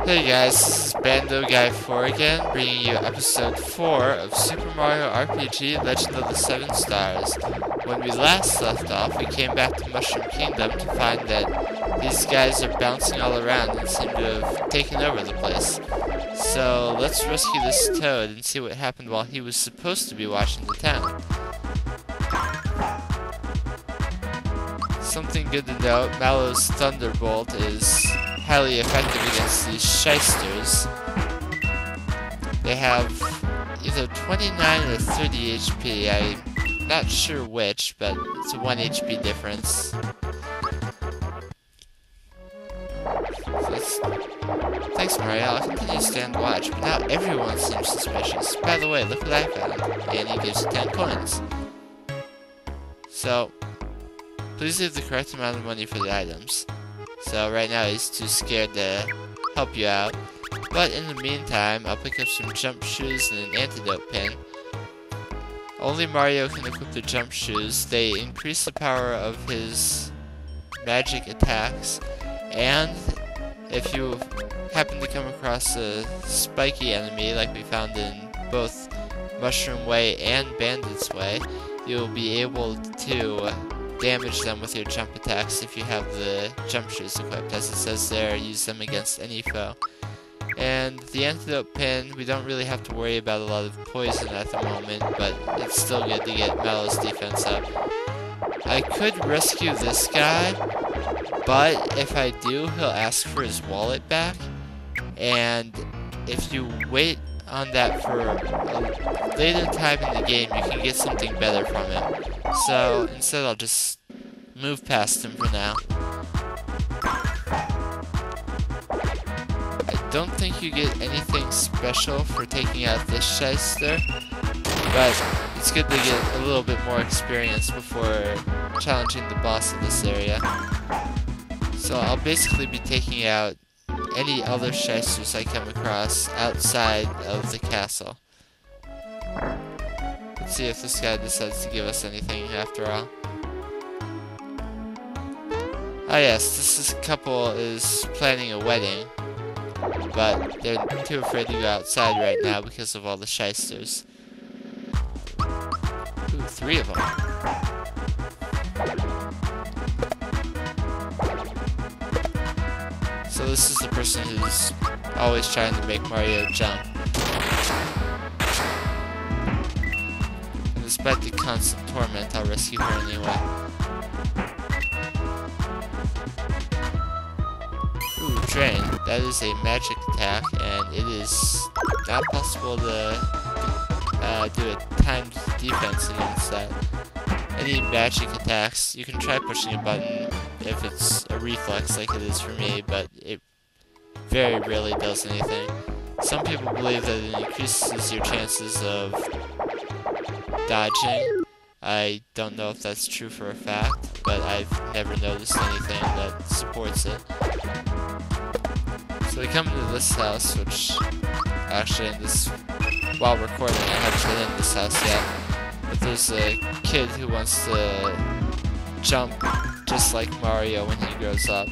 Hey guys, this is Bando Guy 4 again, bringing you episode 4 of Super Mario RPG Legend of the Seven Stars. When we last left off, we came back to Mushroom Kingdom to find that these guys are bouncing all around and seem to have taken over the place. So let's rescue this Toad and see what happened while he was supposed to be watching the town. Something good to note, Mallow's Thunderbolt is highly effective against these shysters. They have either 29 or 30 HP. I'm not sure which, but it's a 1 HP difference. Thanks, Mario. I'll continue to stand watch, but now everyone seems suspicious. By the way, look what I found. And he gives you 10 coins. So, please leave the correct amount of money for the items. So right now he's too scared to help you out. But in the meantime, I'll pick up some jump shoes and an antidote pin. Only Mario can equip the jump shoes. They increase the power of his magic attacks. And if you happen to come across a spiky enemy like we found in both Mushroom Way and Bandit's Way, you'll be able to damage them with your jump attacks if you have the jump shoes equipped. As it says there, use them against any foe. And the antidote pin, we don't really have to worry about a lot of poison at the moment, but it's still good to get Mallow's defense up. I could rescue this guy, but if I do, he'll ask for his wallet back, and if you wait on that for a later time in the game, you can get something better from him. So instead I'll just move past him for now. I don't think you get anything special for taking out this shyster, but it's good to get a little bit more experience before challenging the boss of this area. So I'll basically be taking out any other shysters I come across outside of the castle. Let's see if this guy decides to give us anything after all. Oh yes, this couple is planning a wedding, but they're too afraid to go outside right now because of all the shysters. Ooh, 3 of them. So this is the person who's always trying to make Mario jump. And despite the constant torment, I'll rescue her anyway. Ooh, Drain. That is a magic attack, and it is not possible to do a timed defense against that. Any magic attacks, you can try pushing a button if it's a reflex like it is for me, but it very rarely does anything. Some people believe that it increases your chances of dodging. I don't know if that's true for a fact, but I've never noticed anything that supports it. So we come into this house, which actually while recording I haven't been in this house yet. But there's a kid who wants to jump just like Mario when he grows up.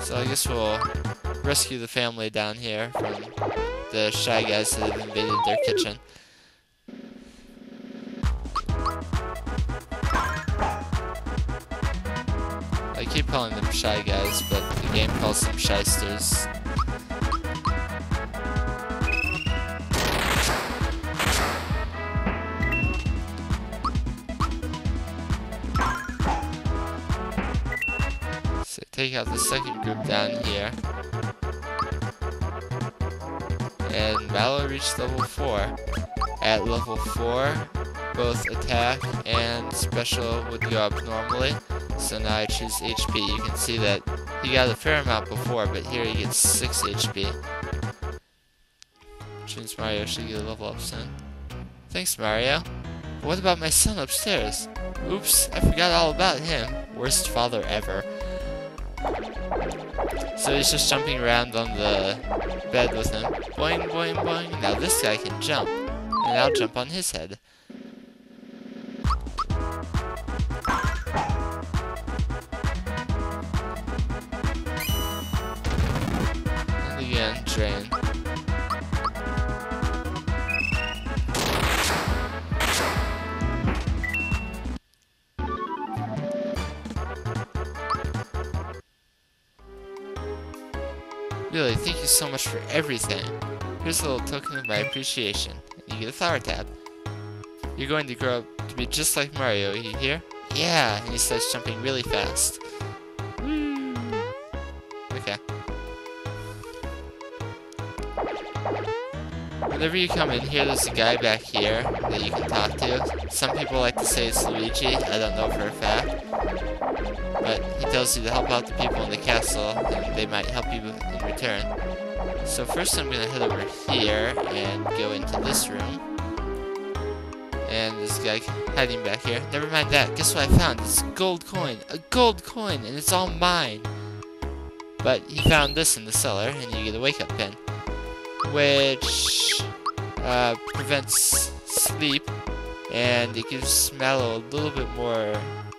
So I guess we'll rescue the family down here from the shy guys that have invaded their kitchen. I keep calling them shy guys, but the game calls them shysters. So take out the second group down here. And Mallow reached level 4. At level 4, both attack and special would go up normally. So now I choose HP. You can see that he got a fair amount before, but here he gets 6 HP. Which means Mario should get a level up soon. Thanks, Mario. But what about my son upstairs? Oops, I forgot all about him. Worst father ever. So he's just jumping around on the bed with him. Boing, boing, boing. Now this guy can jump. And I'll jump on his head. drain. Really, thank you so much for everything. Here's a little token of my appreciation. And you get a flower tab. You're going to grow up to be just like Mario, you hear? Yeah, and he starts jumping really fast. Woo! Okay. Whenever you come in here, there's a guy back here that you can talk to. Some people like to say it's Luigi, I don't know for a fact. But he tells you to help out the people in the castle, and they might help you in return. So first I'm gonna head over here and go into this room. And this guy hiding back here. Never mind that, guess what I found? It's a gold coin! A gold coin! And it's all mine! But he found this in the cellar, and you get a wake-up pin. Which prevents sleep, and it gives Mallow a little bit more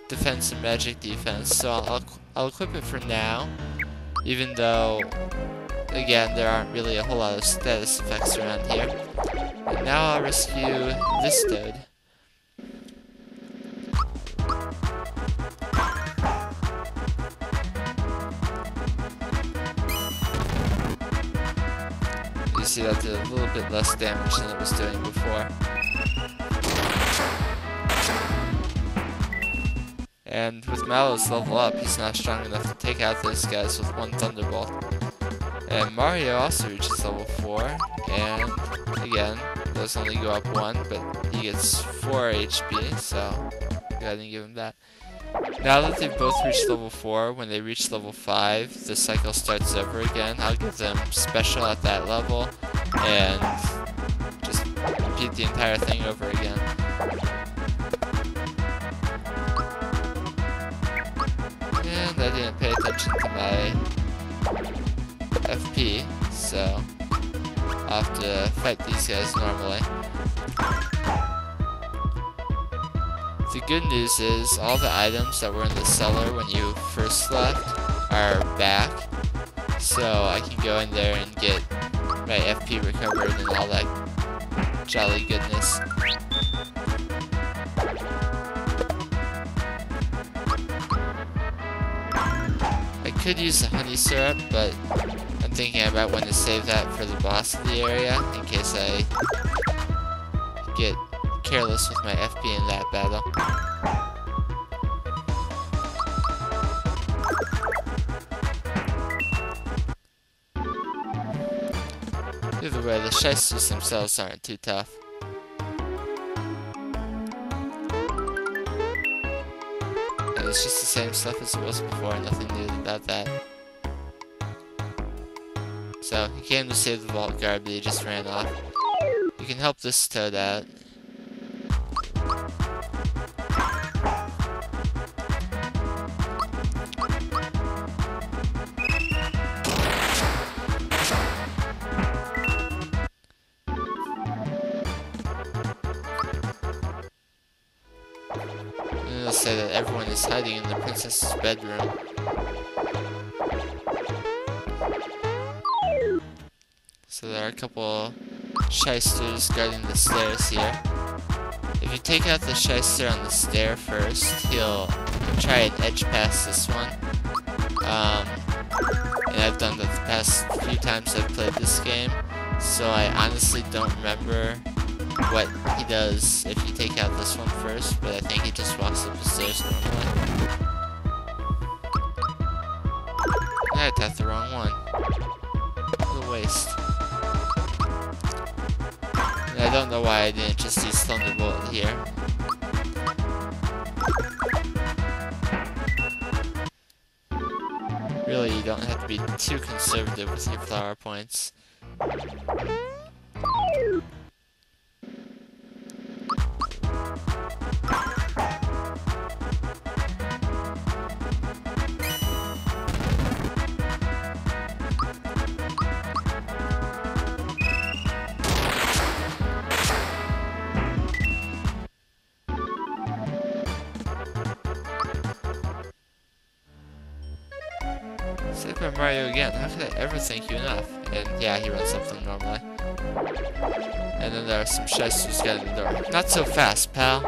defense and magic defense, so I'll equip it for now, even though, again, there aren't really a whole lot of status effects around here. And now I'll rescue this toad. You see that did a little bit less damage than it was doing before. And with Mallow's level up, he's now strong enough to take out those guys with one Thunderbolt. And Mario also reaches level 4, and again, those only go up 1, but he gets 4 HP, so go ahead and give him that. Now that they've both reached level 4, when they reach level 5, the cycle starts over again. I'll give them special at that level, and just repeat the entire thing over again. And I didn't pay attention to my FP, so I'll have to fight these guys normally. The good news is all the items that were in the cellar when you first left are back, so I can go in there and get my FP recovered and all that jolly goodness. I could use the honey syrup, but I'm thinking about when to save that for the boss of the area, in case I get careless with my FP in that battle. Either way, the shysters themselves aren't too tough. And it's just the same stuff as it was before, nothing new about that. So, he came to save the vault guard, but he just ran off. You can help this toad out. I'm gonna say that everyone is hiding in the princess's bedroom. So there are a couple shysters guarding the stairs here. If you take out the shyster on the stair first, he'll try and edge past this one. And I've done that the past few times I've played this game, so I honestly don't remember what he does if you take out this one first, but I think he just walks up the stairs normally. I tapped the wrong one. What a waste. And I don't know why I didn't just use Thunderbolt here. Really, you don't have to be too conservative with your flower points. Super Mario again. How could I ever thank you enough? And yeah, he runs something normally. And then there are some shysters getting the door. Not so fast, pal.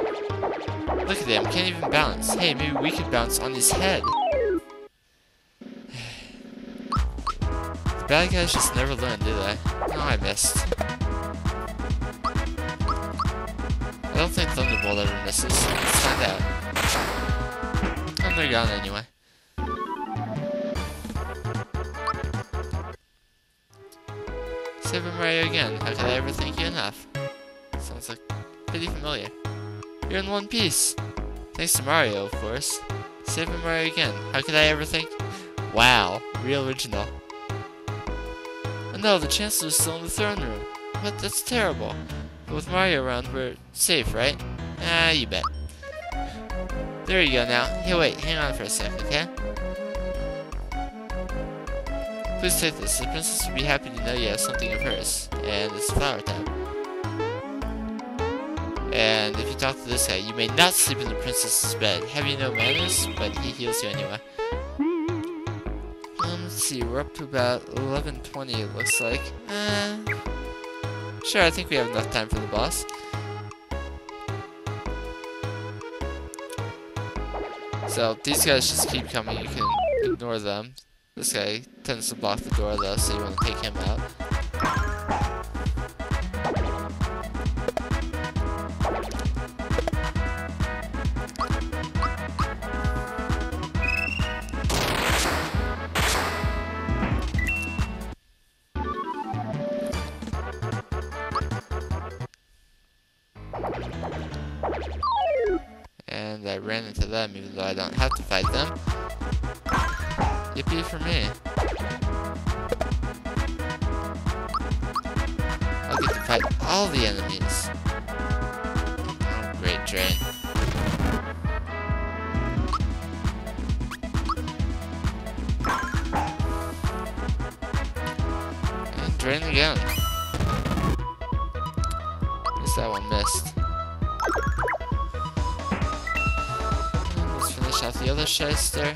Look at him, can't even bounce. Hey, maybe we could bounce on his head. The bad guys just never learn, do they? Oh, I missed. I don't think Thunderbolt ever misses. Let's find out. And they're gone anyway. Super Mario again. How could I ever thank you enough? Sounds like pretty familiar. You're in one piece. Thanks to Mario, of course. Super Mario again. How could I ever thank? Wow, real original. Oh no, the Chancellor's still in the throne room. What? That's terrible. But with Mario around, we're safe, right? Ah, you bet. There you go now. Hey, wait, hang on for a sec, okay? Please take this. The princess would be happy to know you have something of hers. And it's a flower type. And if you talk to this guy, you may not sleep in the princess's bed. Have you no manners? But he heals you anyway. Let's see, we're up to about 11:20 it looks like. Sure, I think we have enough time for the boss. So, these guys just keep coming, you can ignore them. This guy tends to block the door though, so you want to take him out. And I ran into them even though I don't have to fight them. Yippee for me. I'll get to fight all the enemies. Oh, great drain. And drain again. Guess that one missed. Let's finish off the other shyster.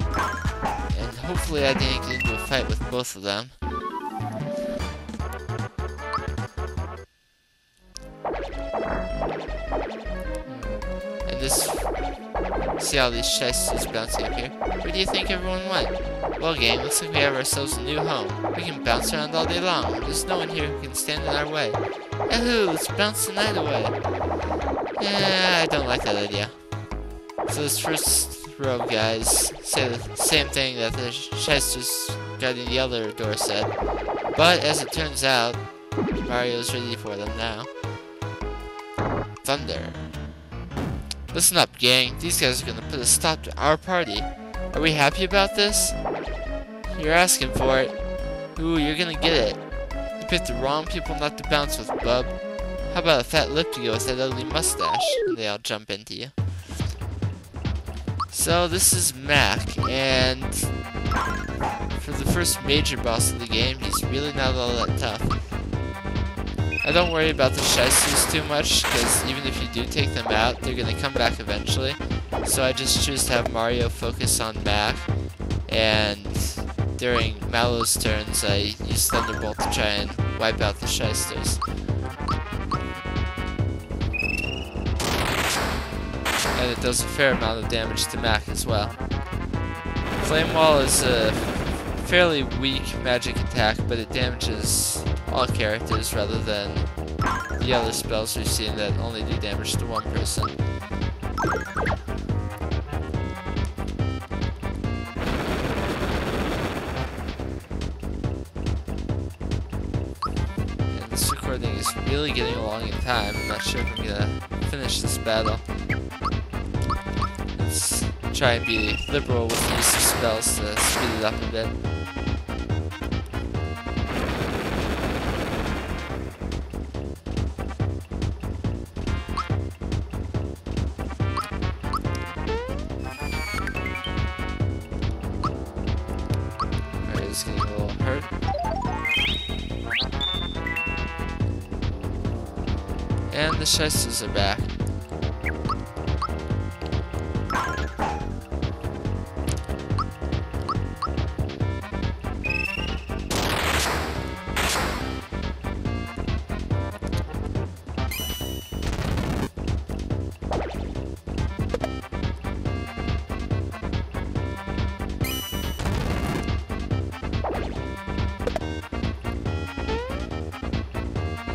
And hopefully I didn't get into a fight with both of them. And this... See all these shysters bouncing up here? Where do you think everyone went? Well, gang, looks like we have ourselves a new home. We can bounce around all day long. There's no one here who can stand in our way. Yahoo! Let's bounce the night away. Yeah, I don't like that idea. So this first row of guys say the same thing that the shysters guarding the other door said. But as it turns out, Mario's ready for them now. Thunder. Listen up, gang. These guys are gonna put a stop to our party. Are we happy about this? You're asking for it. Ooh, you're gonna get it. You picked the wrong people not to bounce with, bub. How about a fat lip to go with that ugly mustache? And they all jump into you. So this is Mac, and for the first major boss of the game, he's really not all that tough. I don't worry about the shysters too much, because even if you do take them out, they're going to come back eventually. So I just choose to have Mario focus on Mac, and during Mallow's turns, I use Thunderbolt to try and wipe out the shysters. And it does a fair amount of damage to Mac as well. Flame Wall is a fairly weak magic attack, but it damages all characters rather than the other spells we've seen that only do damage to one person. And this recording is really getting along in time. I'm not sure if I'm gonna finish this battle. Let's try and be liberal with the use of spells to speed it up a bit. Alright, it's getting a little hurt. And the shysters are back.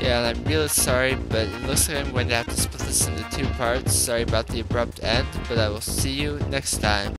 Yeah, and I'm really sorry, but it looks like I'm going to have to split this into 2 parts. Sorry about the abrupt end, but I will see you next time.